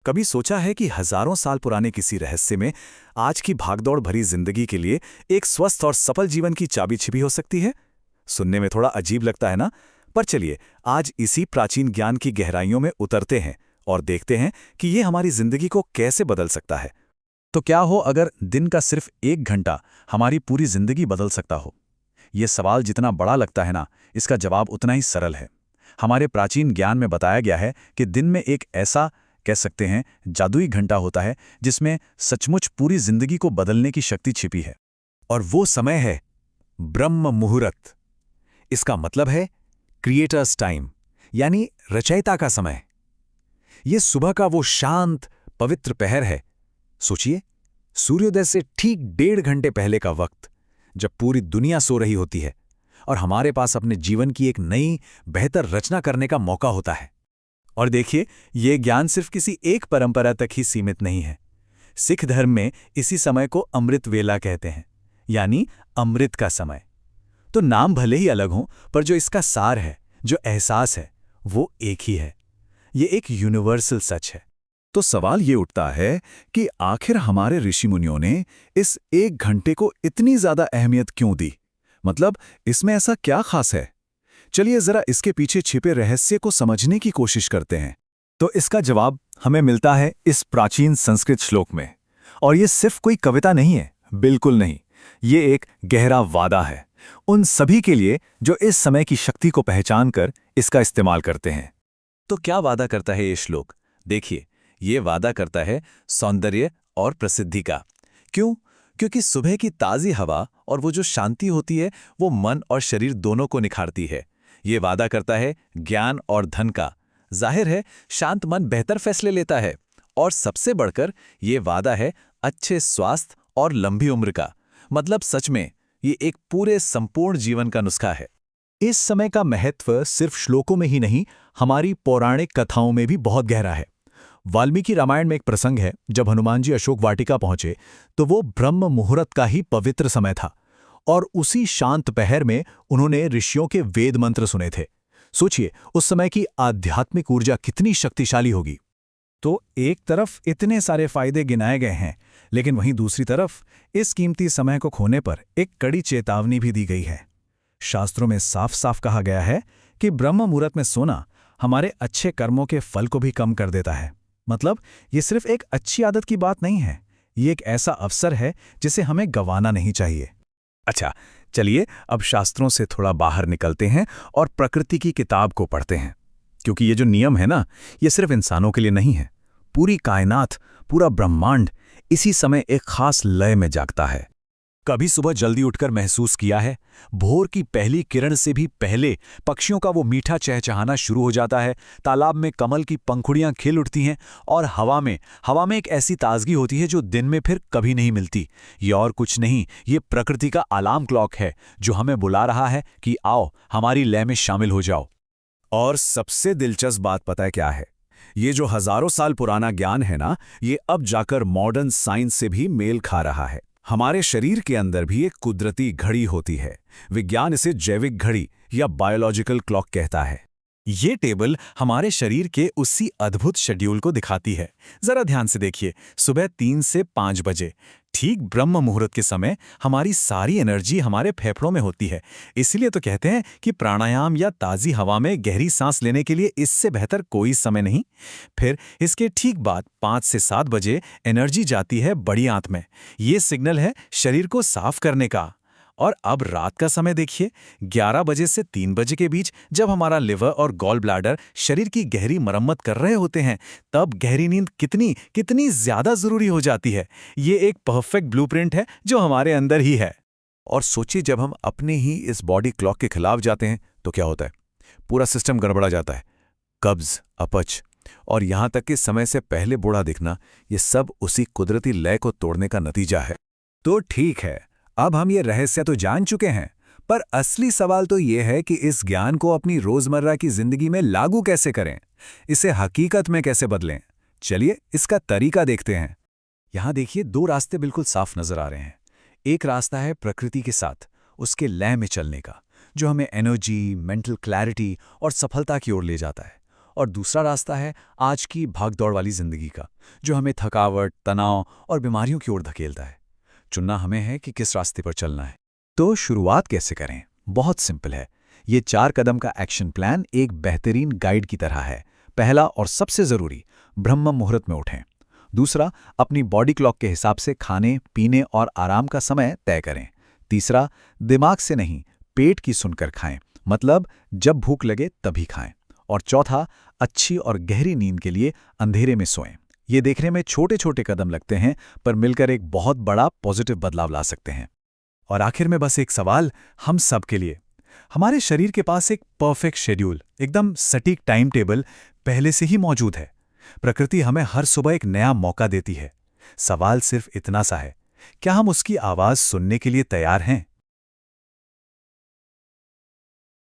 कभी सोचा है कि हजारों साल पुराने किसी रहस्य में आज की भागदौड़ भरी जिंदगी के लिए एक स्वस्थ और सफल जीवन की चाबी छिपी हो सकती है? सुनने में थोड़ा अजीब लगता है ना? पर चलिए, आज इसी प्राचीन ज्ञान की गहराइयों में उतरते हैं और देखते हैं कि ये हमारी जिंदगी को कैसे बदल सकता है। तो क्या हो अगर दिन का सिर्फ 1 घंटा हमारी पूरी जिंदगी बदल सकता हो? ये सवाल जितना बड़ा लगता है ना, इसका जवाब उतना ही सरल है। हमारे प्राचीन ज्ञान में बताया गया है कि दिन में एक ऐसा, कह सकते हैं, जादुई घंटा होता है जिसमें सचमुच पूरी जिंदगी को बदलने की शक्ति छिपी है। और वो समय है ब्रह्म मुहूर्त। इसका मतलब है क्रिएटर्स टाइम, यानी रचयिता का समय। ये सुबह का वो शांत पवित्र पहर है। सोचिए, सूर्योदय से ठीक 1.5 घंटे पहले का वक्त, जब पूरी दुनिया सो रही होती है और हमारे पास अपने जीवन की एक नई बेहतर रचना करने का मौका होता है। और देखिए, ये ज्ञान सिर्फ किसी एक परंपरा तक ही सीमित नहीं है। सिख धर्म में इसी समय को अमृत वेला कहते हैं, यानी अमृत का समय। तो नाम भले ही अलग हों, पर जो इसका सार है, जो एहसास है, वो एक ही है। ये एक यूनिवर्सल सच है। तो सवाल ये उठता है कि आखिर हमारे ऋषि मुनियों ने इस 1 घंटे को इतनी ज्यादा अहमियत क्यों दी? मतलब, इसमें ऐसा क्या खास है? चलिए जरा इसके पीछे छिपे रहस्य को समझने की कोशिश करते हैं। तो इसका जवाब हमें मिलता है इस प्राचीन संस्कृत श्लोक में। और ये सिर्फ कोई कविता नहीं है, बिल्कुल नहीं। ये एक गहरा वादा है उन सभी के लिए जो इस समय की शक्ति को पहचान कर इसका इस्तेमाल करते हैं। तो क्या वादा करता है ये श्लोक? देखिए, ये वादा करता है सौंदर्य और प्रसिद्धि का। क्यों? क्योंकि सुबह की ताज़ी हवा और वो जो शांति होती है, वो मन और शरीर दोनों को निखारती है। ये वादा करता है ज्ञान और धन का। जाहिर है, शांत मन बेहतर फैसले लेता है। और सबसे बढ़कर ये वादा है अच्छे स्वास्थ्य और लंबी उम्र का। मतलब सच में ये एक पूरे संपूर्ण जीवन का नुस्खा है। इस समय का महत्व सिर्फ श्लोकों में ही नहीं, हमारी पौराणिक कथाओं में भी बहुत गहरा है। वाल्मीकि रामायण में एक प्रसंग है, जब हनुमान जी अशोक वाटिका पहुंचे तो वो ब्रह्म मुहूर्त का ही पवित्र समय था। और उसी शांत पहर में उन्होंने ऋषियों के वेद मंत्र सुने थे। सोचिए, उस समय की आध्यात्मिक ऊर्जा कितनी शक्तिशाली होगी। तो एक तरफ इतने सारे फायदे गिनाए गए हैं, लेकिन वहीं दूसरी तरफ इस कीमती समय को खोने पर एक कड़ी चेतावनी भी दी गई है। शास्त्रों में साफ साफ कहा गया है कि ब्रह्म मुहूर्त में सोना हमारे अच्छे कर्मों के फल को भी कम कर देता है। मतलब, ये सिर्फ एक अच्छी आदत की बात नहीं है, ये एक ऐसा अवसर है जिसे हमें गंवाना नहीं चाहिए। अच्छा, चलिए अब शास्त्रों से थोड़ा बाहर निकलते हैं और प्रकृति की किताब को पढ़ते हैं। क्योंकि ये जो नियम है ना, ये सिर्फ इंसानों के लिए नहीं है। पूरी कायनात, पूरा ब्रह्मांड इसी समय एक खास लय में जागता है। कभी सुबह जल्दी उठकर महसूस किया है, भोर की पहली किरण से भी पहले पक्षियों का वो मीठा चहचहाना शुरू हो जाता है, तालाब में कमल की पंखुड़ियां खिल उठती हैं और हवा में एक ऐसी ताजगी होती है जो दिन में फिर कभी नहीं मिलती। ये और कुछ नहीं, ये प्रकृति का अलार्म क्लॉक है जो हमें बुला रहा है कि आओ, हमारी लय में शामिल हो जाओ। और सबसे दिलचस्प बात पता है क्या है? ये जो हजारों साल पुराना ज्ञान है ना, ये अब जाकर मॉडर्न साइंस से भी मेल खा रहा है। हमारे शरीर के अंदर भी एक कुदरती घड़ी होती है। विज्ञान इसे जैविक घड़ी या बायोलॉजिकल क्लॉक कहता है। ये टेबल हमारे शरीर के उसी अद्भुत शेड्यूल को दिखाती है। जरा ध्यान से देखिए, सुबह 3 से 5 बजे, ठीक ब्रह्म मुहूर्त के समय हमारी सारी एनर्जी हमारे फेफड़ों में होती है। इसीलिए तो कहते हैं कि प्राणायाम या ताज़ी हवा में गहरी सांस लेने के लिए इससे बेहतर कोई समय नहीं। फिर इसके ठीक बाद 5 से 7 बजे एनर्जी जाती है बड़ी आंत में। ये सिग्नल है शरीर को साफ करने का। और अब रात का समय देखिए, 11 बजे से 3 बजे के बीच, जब हमारा लिवर और गॉल ब्लैडर शरीर की गहरी मरम्मत कर रहे होते हैं, तब गहरी नींद कितनी ज्यादा जरूरी हो जाती है। ये एक परफेक्ट ब्लूप्रिंट है जो हमारे अंदर ही है। और सोचिए, जब हम अपने ही इस बॉडी क्लॉक के खिलाफ जाते हैं तो क्या होता है? पूरा सिस्टम गड़बड़ा जाता है। कब्ज, अपच और यहां तक कि समय से पहले बूढ़ा दिखना, ये सब उसी कुदरती लय को तोड़ने का नतीजा है। तो ठीक है, अब हम ये रहस्य तो जान चुके हैं, पर असली सवाल तो ये है कि इस ज्ञान को अपनी रोजमर्रा की जिंदगी में लागू कैसे करें, इसे हकीकत में कैसे बदलें। चलिए इसका तरीका देखते हैं। यहां देखिए, 2 रास्ते बिल्कुल साफ नजर आ रहे हैं। एक रास्ता है प्रकृति के साथ, उसके लय में चलने का, जो हमें एनर्जी, मेंटल क्लैरिटी और सफलता की ओर ले जाता है। और दूसरा रास्ता है आज की भागदौड़ वाली जिंदगी का, जो हमें थकावट, तनाव और बीमारियों की ओर धकेलता है। चुनना हमें है कि किस रास्ते पर चलना है। तो शुरुआत कैसे करें? बहुत सिंपल है। ये 4 कदम का एक्शन प्लान एक बेहतरीन गाइड की तरह है। पहला और सबसे ज़रूरी, ब्रह्म मुहूर्त में उठें। दूसरा, अपनी बॉडी क्लॉक के हिसाब से खाने, पीने और आराम का समय तय करें। तीसरा, दिमाग से नहीं, पेट की सुनकर खाएं, मतलब जब भूख लगे तभी खाएं। और चौथा, अच्छी और गहरी नींद के लिए अंधेरे में सोएं। ये देखने में छोटे छोटे कदम लगते हैं, पर मिलकर एक बहुत बड़ा पॉजिटिव बदलाव ला सकते हैं। और आखिर में बस एक सवाल हम सब के लिए। हमारे शरीर के पास एक परफेक्ट शेड्यूल, एकदम सटीक टाइम टेबल पहले से ही मौजूद है। प्रकृति हमें हर सुबह एक नया मौका देती है। सवाल सिर्फ इतना सा है, क्या हम उसकी आवाज़ सुनने के लिए तैयार हैं?